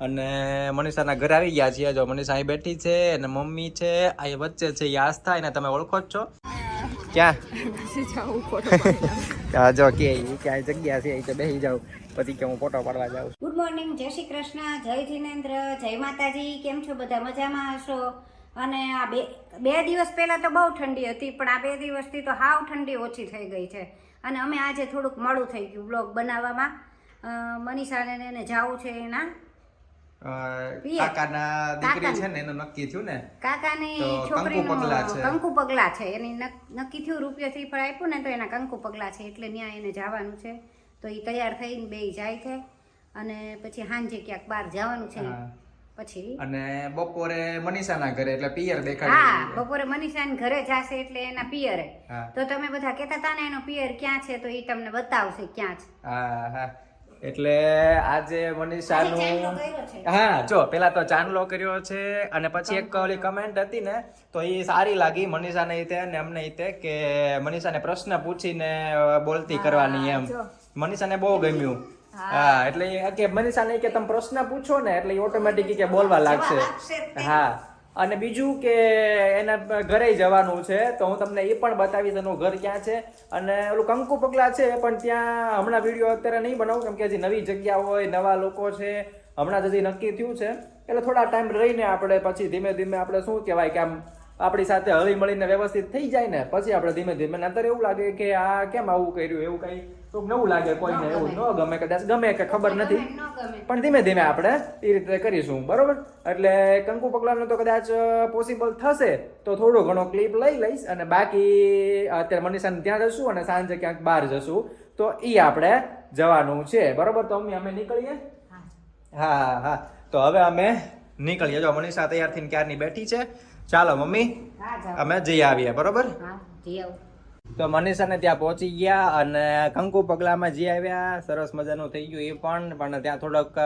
અને મનીષાના ઘરે આવી ગયા છીએ. જો મનીષા અહીં બેઠી છે અને મમ્મી છે અહીં વચ્ચે છે. એ આસ્થા એને તમે ઓળખો જ છો. ક્યાં જો કે ક્યાંય જગ્યા છે તો બેસી જાવ પછી કે હું ફોટો પાડવા જાઉં. ગુડ મોર્નિંગ, જય શ્રી કૃષ્ણ, જય જિનેન્દ્ર, જય માતાજી. કેમ છો બધા? મજામાં હશો? અને આ બે દિવસ પહેલા તો બહુ ઠંડી હતી, પણ આ 2 દિવસથી તો હાવ ઠંડી ઓછી થઈ ગઈ છે. અને અમે આજે થોડુંક મોડું થઈ ગયું બ્લોગ બનાવવામાં. મનીષાને એને જાવું છે એના કાકાના દીકરી છે ને એનું નક્કી થયું ને, કાકાની છોકરીનું કંકુ પગલા છે. એની નક્કી થયું, રૂપિયા પણ આપ્યું ને તો એના કંકુ પગલા છે, એટલે ત્યાં એને જવાનું છે. તો એ તૈયાર થઈને બે જાય છે અને પછી સાંજે ક્યાંક બહાર જવાનું છે. પછી અને બપોરે મનીષાના ઘરે એટલે પિયર દેખાડે. હા, બપોરે મનીષાના ઘરે જશે એટલે એના પિયરે. તો તમે બધા કહેતા હતા ને એનો પિયર ક્યાં છે, તો એ તમને બતાવશે ક્યાં છે. હા હા, એટલે આજે મનીષાનું હા જો પેલા તો ચાંદલો કર્યો છે અને પછી એક ઓલી કમેન્ટ હતી ને તો એ સારી લાગી મનીષાને રીતે ને અમને રીતે કે મનીષાને પ્રશ્ન પૂછીને બોલતી કરવાની એમ. મનીષાને બહુ ગમ્યું. હા, એટલે કે મનીષાને કે તમે પ્રશ્ન પૂછો ને એટલે ઓટોમેટિક કે બોલવા લાગશે. હા, અને બીજું કે એના ઘરે જવાનું છે તો હું તમને એ પણ બતાવીશ એનું ઘર ક્યાં છે. અને ઓલું કંકુ પગલા છે પણ ત્યાં હમણાં વિડીયો અત્યારે નહીં બનાવું કેમ કે હજી નવી જગ્યા હોય, નવા લોકો છે, હમણાં જ હજી નક્કી થયું છે. એટલે થોડા ટાઈમ રહીને આપણે પછી ધીમે ધીમે આપણે શું કહેવાય કે આમ આપણી સાથે હળી મળીને વ્યવસ્થિત થઈ જાય ને પછી આપણે ધીમે ધીમે. નતર એવું લાગે કે આ કેમ આવું કર્યું, એવું કઈ તો નવું લાગે કોઈને, એવું ન ગમે, કદાચ ગમે કે ખબર નથી, પણ ધીમે ધીમે આપણે એ રીતે કરીશું. બરોબર? એટલે કંકુ પગલાનું તો કદાચ પોસિબલ થશે તો થોડો ઘણો ક્લિપ લઈ લઈશ અને બાકી અત્યારે મનીષાને ત્યાં જશું અને સાંજે ક્યાંક બહાર જશું તો એ આપણે જવાનું છે. બરોબર? તો અમે નીકળીએ. હા હા, તો હવે અમે નીકળીએ. જો મનીષા તૈયાર થઈને ક્યારની બેઠી છે. ચાલો મમ્મી અમે જઈ આવીએ. બરોબર? તો મનીષાને ત્યાં પહોંચી ગયા અને કંકુ પગલામાં જઈ આવ્યા. સરસ મજાનું થઈ ગયું એ પણ ત્યાં થોડોક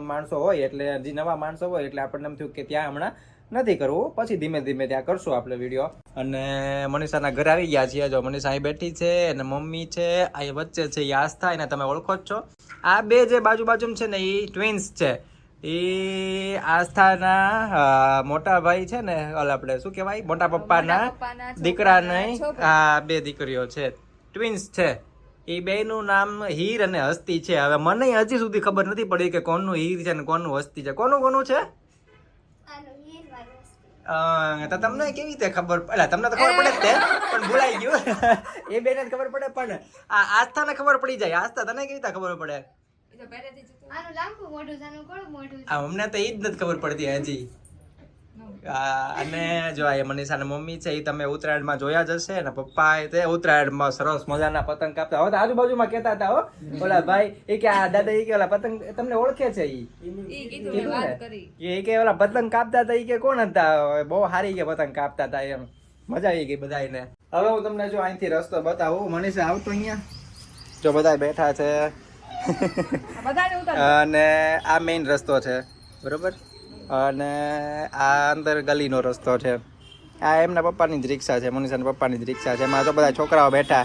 માણસો હોય એટલે હજી નવા માણસો હોય એટલે આપણને એમ થયું કે ત્યાં હમણાં નથી કરવું, પછી ધીમે ધીમે ત્યાં કરશું આપણે વિડીયો. અને મનીષાના ઘરે આવી ગયા છીએ. જો મનીષા અહીં બેઠી છે અને મમ્મી છે અહીં વચ્ચે છે. એ આસ્થા એને તમે ઓળખો જ છો. આ બે જે બાજુ બાજુ છે ને એ ટ્વિન્સ છે. એ આસ્થાના મોટા ભાઈ છે ને, આપણે શું કહેવાય, મોટા પપ્પાના દીકરા નહીં, આ બે દીકરીઓ છે, ટ્વિન્સ છે. એ બેનું નામ હીર અને હસ્તી છે. હવે મને હજી સુધી ખબર નથી પડી કે કોનું હીર છે ને કોનું હસ્તી છે. કોનું છે? તો તમને કેવી રીતે ખબર? એટલે તમને તો ખબર પડે જ તે, પણ ભૂલાઈ ગયું. એ બેને ખબર પડે પણ આ આસ્થાને ખબર પડી જાય. આસ્થા તને કેવી રીતે ખબર પડે? અમને તો એ જ નથી ખબર પડતી હજી. અને જો આ મનીષાના મમ્મી છે એ તમે ઉત્તરાયણમાં જોયા જ હશે ને પપ્પા તે ઉત્તરાયણમાં સરસ મજાના પતંગ કાપતા. હવે આજુબાજુમાં કહેતા હતા હો ઓલા ભાઈ એ કે આ દાદા એ કે ઓલા પતંગ તમને ઓળખે છે એ કે ઓલા પતંગ કાપતા હતા. એ કે કોણ હતા? બહુ સારી કે પતંગ કાપતા હતા એમ. મજા આવી ગઈ બધાને. હવે હું તમને જો અહીંથી રસ્તો બતાવું. મનીષા આવતો અહીંયા જો બધા બેઠા છે અને આ મેઇન રસ્તો છે. બરોબર? અને આ અંદર ગલીનો રસ્તો છે. આ એમના પપ્પાની જ રિક્ષા છે, મનીષાના પપ્પાની જ રિક્ષા છે. એમાં તો બધા છોકરાઓ બેઠા.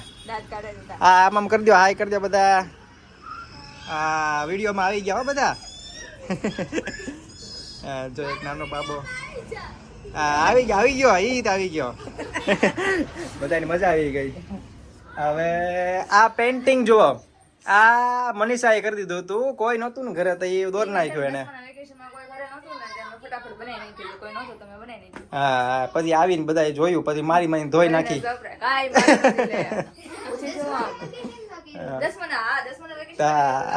હા, આમ કરી દો, હાય કરી દો બધા. આ વિડીયોમાં આવી ગયા હો બધા. જો એક નાનો બાબો આવી ગયો ઈ તો આવી ગયો. બધાની મજા આવી ગઈ. હવે આ પેઇન્ટિંગ જુઓ, આ મનીષાએ કરી દીધું હતું. કોઈ નહોતું ને ઘરે તો એ દોર નાખ્યું એને. હા, પછી આવીને બધા જોયું, પછી મારી ધોઈ નાખી.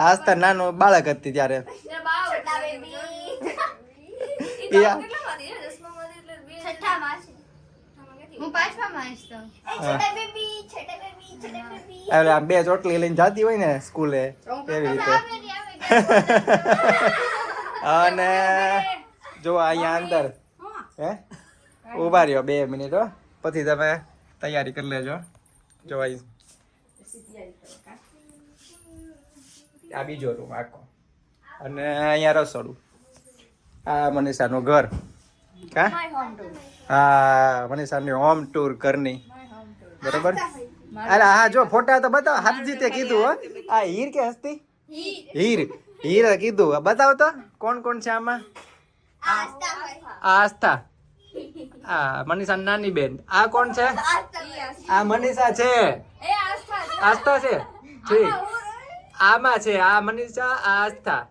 આસ્તા નાનો બાળક હતી ત્યારે. બે ચોટલી લઈને જતી હોય ને સ્કૂલે એવી રીતે. અને જો અહીંયા અંદર ઉભા રહ્યો 2 મિનિટ પછી તમે તૈયારી કરી લેજો. જો આ બીજો રૂમ આખો અને અહીંયા રસોડું. આ મનીષાનું ઘર. હા, મનીષાની હોમ ટૂર ઘરની. બરોબર? અરે હા, જો ફોટા તો બતાવો. હાથ જીતે કીધું હો. આ હીર કે હસ્તી? હીર. હીરા કીધું બતાવ તો કોણ કોણ છે આમાં આસ્થા આ મનીષા નાની બેન આ કોણ છે આ મનીષા છે આસ્થા છે ઠીક આમાં છે આ મનીષા આ આસ્થા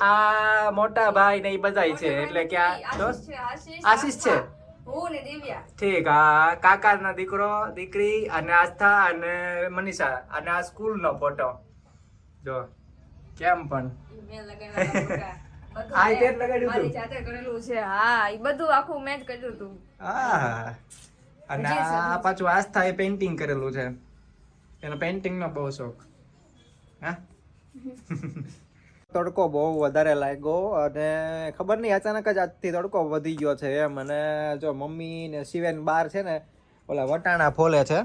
આ મોટા ભાઈ ને એ બધાય છે એટલે કે આ દોસ્ત આશીષ છે ઠીક આ કાકા ના દીકરો દીકરી અને આસ્થા અને મનીષા અને આ સ્કૂલ નો ફોટો જો કેમ પણ આ તે લગાડ્યું મારી જાતે કરેલું છે હા ઈ બધું આખું મેં જ કર્યું હતું હા અને આ પાછું આસ્થા એ પેઇન્ટિંગ કરેલું છે એનો પેઇન્ટિંગ નો બહુ શોખ હા તડકો બહુ વધારે લાગ્યો અને ખબર નહીં અચાનક જ આજથી તડકો વધી ગયો છે એમ અને જો મમ્મી ને શિવેન બાર છે ને ઓલા વટાણા ફોલે છે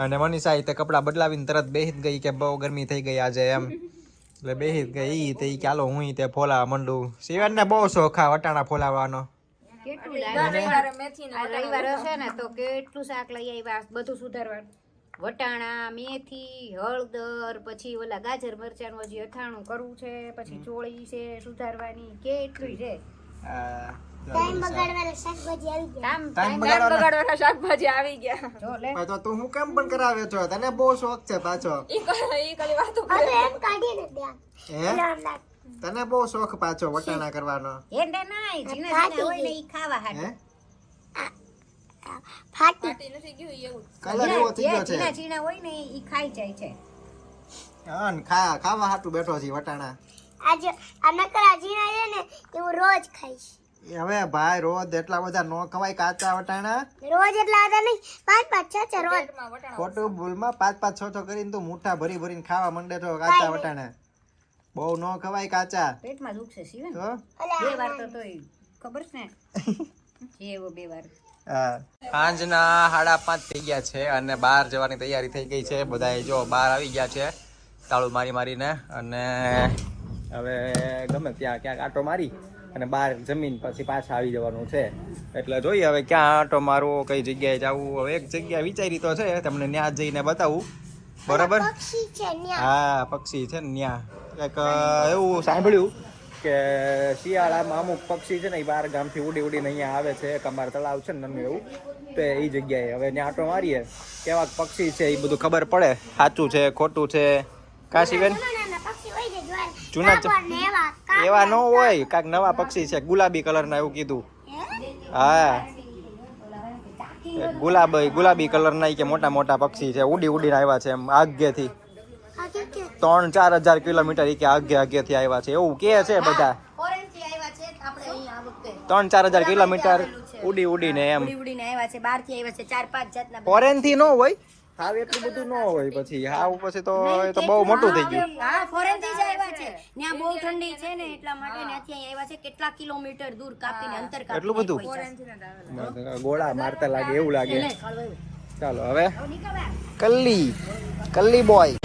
અને મનીષા તે કપડાં બદલાવીને તરત બેહી ગઈ કે બહુ ગરમી થઈ ગઈ આજે એમ એટલે બેહી ગઈ તે ચાલો હું તે ફોલાવા માંડું શિવેન ને બહુ શોખ આ વટાણા ફોલાવાનો કેટલું લાગે આ રવિવાર હશે ને તો કેટલું શાક લઈ આવ્યા બધું સુધારવાનું વટાણા મેથી હળદર પછી ઓલા ગાજર મરચાંનું હજી અથાણું કરવું છે પછી ચોળી છે સુધારવાની કેટલું છે ટાઈમ બગાડવાના શાકભાજી આવી ગયા. ટાઈમ બગાડવાના શાકભાજી આવી ગયા જો લે તો તું હું કેમ પણ કરાવે છો તને બહુ શોખ છે પાછો ઈ ખાલી વાતો હવે એમ કાઢીને દે. હે તને બહુ શોખ પાછો વટાણા કરવાનો એને નાય જીના જીના હોય ને ઈ ખાવા હાટે ફાટી નથી ગયું એવું કલર એવો થઈ ગયો છે જીના જીના હોય ને ઈ ખાઈ જાય છે હા ને ખાવા હાટું બેઠો છે વટાણા આજે આ નકરા જીણા છે ને એ હું રોજ ખાઈશ. એ હવે ભાઈ રોજ એટલા બધા નો ખવાય કાચા વટાણા રોજ એટલા હતા નહીં 5-5 6 રોજ. ખોટું ભૂલમાં 5-5 6 કરીને તું મુઠ્ઠા ભરી ભરીને ખાવા માંડે છો કાચા વટાણા બહુ નો ખવાય કાચા પેટમાં દુખશે શિવન તો બે વાર તો તોય ખબર છે ને જેવો બે વાર સાંજના 5:30 થઈ ગયા છે અને બહાર જવાની તૈયારી થઈ ગઈ છે બધા જો બહાર આવી ગયા છે તાળું મારી મારીને અને હવે ગમે ત્યાં ક્યાંક આટો મારી અને બહાર જમીન પછી પાછા આવી જવાનું છે એટલે જોઈએ હવે ક્યાં આટો મારવો કઈ જગ્યાએ જવું હવે એક જગ્યા વિચારી તો છે તમને ત્યાં જઈને બતાવું બરાબર પક્ષી છે ન્યા. હા પક્ષી છે ને ત્યાં એક એવું સાંભળ્યું કે શિયાળામાં અમુક પક્ષી છે ને એ બાર ગામથી ઉડી ઉડીને અહીંયા આવે છે એક અમાર તળાવ છે ને નાનું એવું તો એ જગ્યાએ હવે ત્યાં આટો મારીએ કેવા પક્ષી છે એ બધું ખબર પડે સાચું છે ખોટું છે કાશીબેન નાના પક્ષી હોય છે જોવા. જૂના કાબર ને એવા એવા ન હોય કાંઈક નવા પક્ષી છે ગુલાબી કલરના એવું કીધું હા ગુલાબી કલરના કે મોટા મોટા પક્ષી છે ઉડી ઉડીને આવ્યા છે એમ આગેથી આ કે 3-4 હજાર કિલોમીટર કે આગેથી આવ્યા છે એવું કે છે બધા ફોરેનથી આવ્યા છે આપણે અહીં આ વખતે 3-4 હજાર કિલોમીટર ઉડી ઉડીને એમ ઉડી ઉડીને આવ્યા છે બહારથી આવ્યા છે 4-5 જાતના ફોરેન થી ન હોય હાવ એટલું બધું ન હોય પછી હાવ પછી તો એ તો બહુ મોટું થઈ ગયું હા ફોરેનથી જ આવ્યા છે ત્યાં બહુ ઠંડી છે ને એટલા માટે ત્યાંથી અહીં આવ્યા છે કેટલા કિલોમીટર દૂર કાપીને અંતર કાપીને એટલું બધું ગોળા મારતા લાગે એવું લાગે ચાલો હવે કલ્લી બોય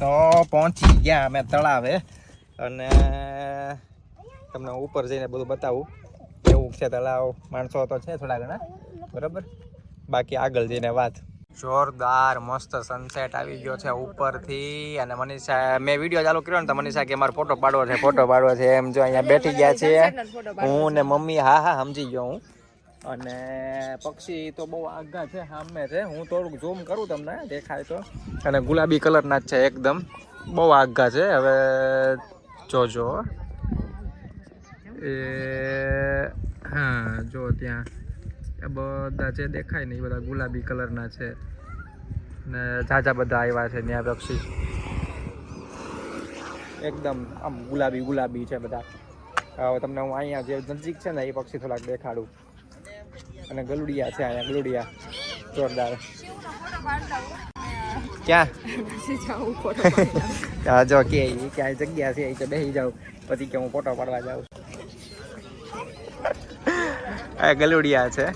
તો પહોંચી ગયા અમે તળાવે અને તમને ઉપર જઈને બધું બતાવું એવું છે તળાવ માણસો તો છે થોડા ઘણા બરાબર બાકી આગળ જઈને વાત જોરદાર મસ્ત સનસેટ આવી ગયો છે ઉપરથી અને મનીષા મેં વિડીયો ચાલુ કર્યો ને તો મનીષા કે મારે ફોટો પાડવો છે એમ જો અહીંયા બેઠી ગયા છે હું ને મમ્મી હા સમજી ગયો હું અને પક્ષી તો બહુ આગા છે સામે છે હું થોડુંક ઝૂમ કરું તમને દેખાય તો અને ગુલાબી કલરના જ છે એકદમ બહુ આગા છે હવે જોજો એ હા જો ત્યાં એ બધા છે દેખાય ને એ બધા ગુલાબી કલરના છે ને ઝાઝા બધા આવ્યા છે ત્યાં પક્ષી એકદમ આમ ગુલાબી છે બધા હવે તમને હું અહીંયા જે નજીક છે ને એ પક્ષી થોડાક દેખાડું અને ગલુડિયા છે અહીંયા ગલુડિયા જોરદાર ક્યાં હા જો કે ક્યાંય જગ્યા છે એ બેસી જાઉં પછી કે હું ફોટો પાડવા જાઉં આ ગલુડિયા છે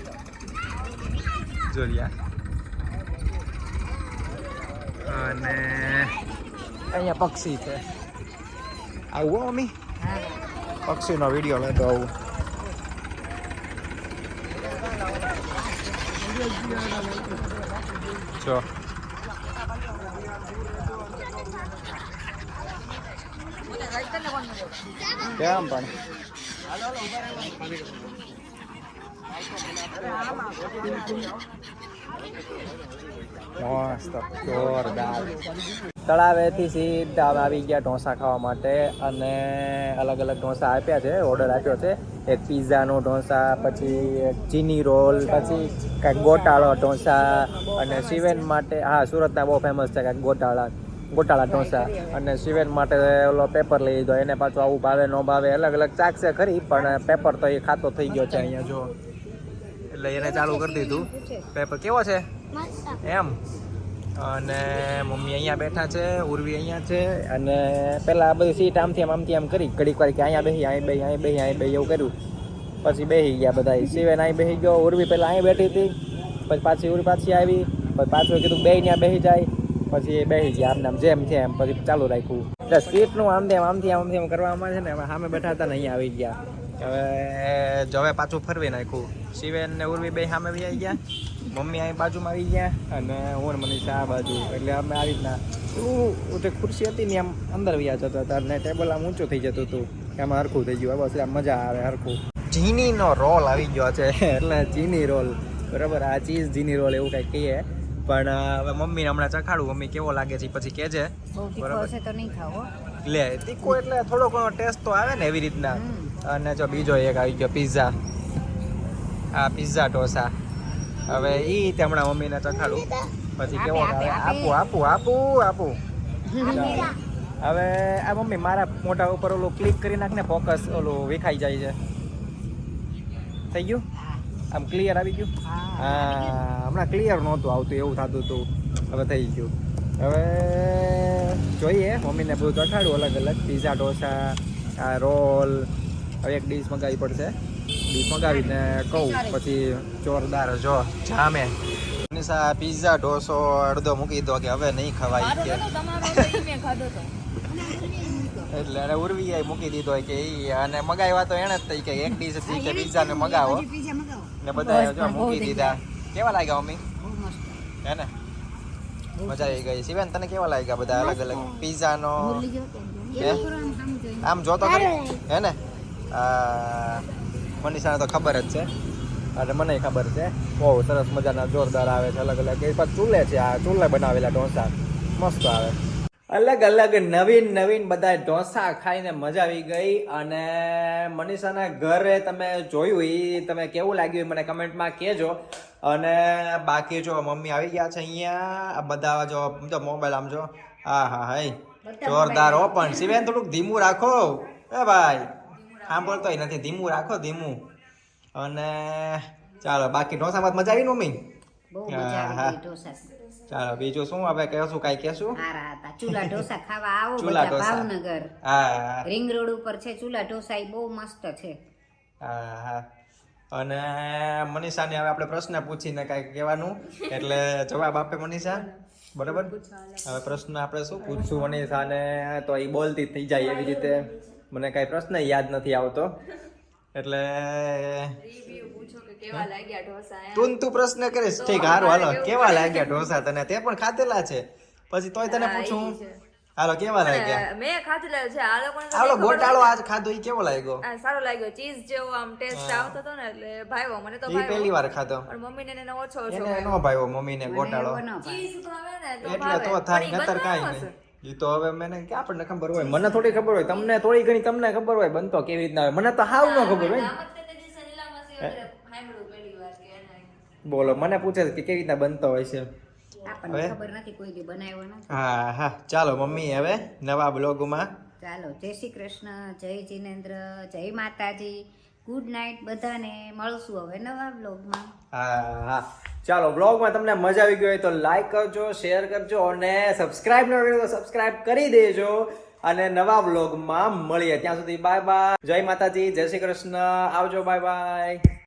જોરિયા અને અહીંયા પક્ષી છે આવું અમી પક્ષીનો વિડીયો લેતો આવું જો કેમ પણ મસ્ત જોરદાર. તળાવેથી સીધા અમે આવી ગયા ઢોસા ખાવા માટે અને અલગ અલગ ઢોસા આપ્યા છે, ઓર્ડર આપ્યો છે. એક પિઝાનો ઢોસા, પછી એક ચીની રોલ, પછી કાંઈક ગોટાળો ઢોસા અને શિવેન માટે સુરતના બહુ ફેમસ છે કાંઈક ગોટાળા ઢોસા. અને શિવેન માટે ઓલો પેપર લઈ લીધો, એને પાછું આવું ભાવે ન ભાવે અલગ અલગ ચાખશે ખરી, પણ પેપર તો એ ખાતો થઈ ગયો છે અહીંયા જો, એટલે એને ચાલુ કરી દીધું પેપર. કેવો છે એમ? અને મમ્મી અહીંયા બેઠા છે, ઉર્વી અહીંયા છે. અને પહેલાં આ બધી સીટ આમથી આમ કરી ઘડીક વાર કે અહીંયા બેસી અહીં બેસી એવું કર્યું. પછી બેસી ગયા બધા. શિવેન અહીં બેસી ગયો, ઉર્વી પહેલાં અહીં બેઠી હતી, પછી પાછી ઉર્વી પાછી આવી, પછી પાછું કીધું બે ત્યાં બેસી જાય, પછી એ બેસી ગયા આમને આમ જેમ છે એમ, પછી ચાલુ રાખ્યું. એટલે સીટનું આમથી આમ કરવામાં છે ને. હવે સામે બેઠા હતા ને અહીંયા આવી ગયા. હવે પાછું ફરવી નાખ્યું. શિવેન ને ઉર્વી બે સામે આવી ગયા, મમ્મી અહીં બાજુમાં આવી ગયા અને હું મનીષા આ બાજુ. એટલે અમે આવી રીતના જે ખુરશી હતી ને આમ અંદર વ્યા જતો હતા ને ટેબલ આમ ઊંચું થઈ જતું હતું, એમાં હરખું થઈ ગયું. બસ મજા આવે હરખું. ચીનીનો રોલ આવી ગયો છે, એટલે ચીની રોલ બરાબર. આ ચીઝ ચીની રોલ એવું કંઈક કહીએ. પણ હવે મમ્મીને હમણાં ચખાડું, મમ્મી કેવો લાગે છે પછી કહેજે. બરાબર છે તો નહીં ખાવો લે તીખો એટલે થોડો ઘણો ટેસ્ટ તો આવે ને એવી રીતના. અને જો બીજો એક આવી ગયો પિઝા, આ પિઝા ઢોસા. હવે એ હમણાં મમ્મીને ચખાડું પછી કેવો આવે. આપું હવે આ મમ્મી મારા મોઢા ઉપર ઓલું ક્લિક કરી નાખ ને, ફોકસ ઓલું વિખાઈ જાય છે. થઈ ગયું આમ ક્લિયર આવી ગયું? હા, હમણાં ક્લિયર નહોતું આવતું એવું થતું હતું, હવે થઈ ગયું. હવે જોઈએ મમ્મીને બધું ચખાડું અલગ અલગ પિઝા ઢોસા, આ રોલ. હવે એક ડીશ મંગાવી પડશે, ડીશ મંગાવીને કહું પછી જોરદાર જો જામે. મનીષા પિઝા ઢોસો અડધો મૂકી દો કે હવે નહીં ખવાય કે, એટલે એને ઉર્વી મૂકી દીધો કે અને મગાવ્યા તો એને જ થઈ કે એક ડીશ હતી કે પિઝા ને મગાવો ને બધા જો મૂકી દીધા. કેવા લાગ્યા મમ્મી? હે ને મજા આવી ગઈ. શિવેન તને કેવા લાગ્યા બધા અલગ અલગ પિઝા નો? આમ જોતો ખરી હે ને. મનીષાને તો ખબર જ છે અને મને ખબર છે. બહુ સરસ મજાના જોરદાર આવે છે અલગ અલગ. એ પાછું ચૂલે છે, આ ચૂલે બનાવેલા ઢોસા મસ્ત આવે. અલગ અલગ નવીન બધા ઢોસા ખાઈને મજા આવી ગઈ. અને મનીષાના ઘરે તમે જોયું એ તમે કેવું લાગ્યું મને કમેન્ટમાં કહેજો. અને બાકી જો મમ્મી આવી ગયા છે અહીંયા. બધા જો મોબાઈલ આમ જો, હા જોરદાર હો. પણ શિવેન થોડુંક ધીમું રાખો એ ભાઈ, સાંભળતોય નથી. ધીમું રાખો ધીમું. અને ચાલો બાકી ઢોસામાં મજા આવી મમ્મી? ચાલો બીજું શું હવે કહેશું? કાંઈ કહેશું? ચૂલા ઢોસા ખાવા આવો ચૂલા બધા ઢોસા. ભાવનગર હા રિંગ રોડ ઉપર છે ચૂલા ઢોસા, એ બહુ મસ્ત છે. હા. અને મનીષાને હવે આપણે પ્રશ્ન પૂછીને કાંઈક કહેવાનું, એટલે જવાબ આપે મનીષા બરાબર. હવે પ્રશ્ન આપણે શું પૂછશું મનીષાને, તો એ બોલતી થઈ જાય એવી રીતે. મને કાંઈ પ્રશ્ન યાદ નથી આવતો, એટલે તું પ્રશ્ન કરીશ. ઠીક હારું હાલો. કેવા લાગ્યા ઢોસા તને? તે પણ ખાધેલા છે પછી તોય તને પૂછું. હાલો કેવા લાગ્યા? મેં ખાધેલા છે. આ લોકોને તો હાલો નહીં ખબર ગોટાળો હતી. આજ ખાધો એ કેવો લાગ્યો? સારો લાગ્યો. ચીઝ જેવો આમ ટેસ્ટ આવતો હતો ને એટલે ભાવ્યો મને તો. એ પહેલી વાર ખાધો. પણ મમ્મીને એને ઓછો એને નો ભાવ્યો મમ્મીને ગોટાળો. ચીઝ તો આવે ને તો એટલે તો થાય, નતર કાંઈ નહીં. એ તો હવે મને કે આપણને ખબર હોય, મને થોડી ખબર હોય, તમને થોડી ઘણી તમને ખબર હોય બનતો કેવી રીતના હોય. મને તો હાવ ન ખબર હોય. બોલો મને પૂછે કે કેવી રીતના બનતો હોય છે. આપણને ખબર નથી, કોઈ દી બનાવ્યો નથી. હા ચાલો મમ્મી હવે નવા બ્લોગમાં. ચાલો જય શ્રી કૃષ્ણ, જય જીનેન્દ્ર, જય માતાજી, ગુડ નાઇટ બધાને. મળશું હવે નવા બ્લોગમાં. હા ચાલો બ્લોગમાં તમને મજા આવી ગઈ હોય તો લાઈક કરજો, શેર કરજો અને સબસ્ક્રાઇબ ન કર્યું તો સબસ્ક્રાઇબ કરી દેજો. અને નવા બ્લોગમાં મળીએ ત્યાં સુધી બાય બાય. જય માતાજી, જય શ્રી કૃષ્ણ, આવજો, બાય બાય.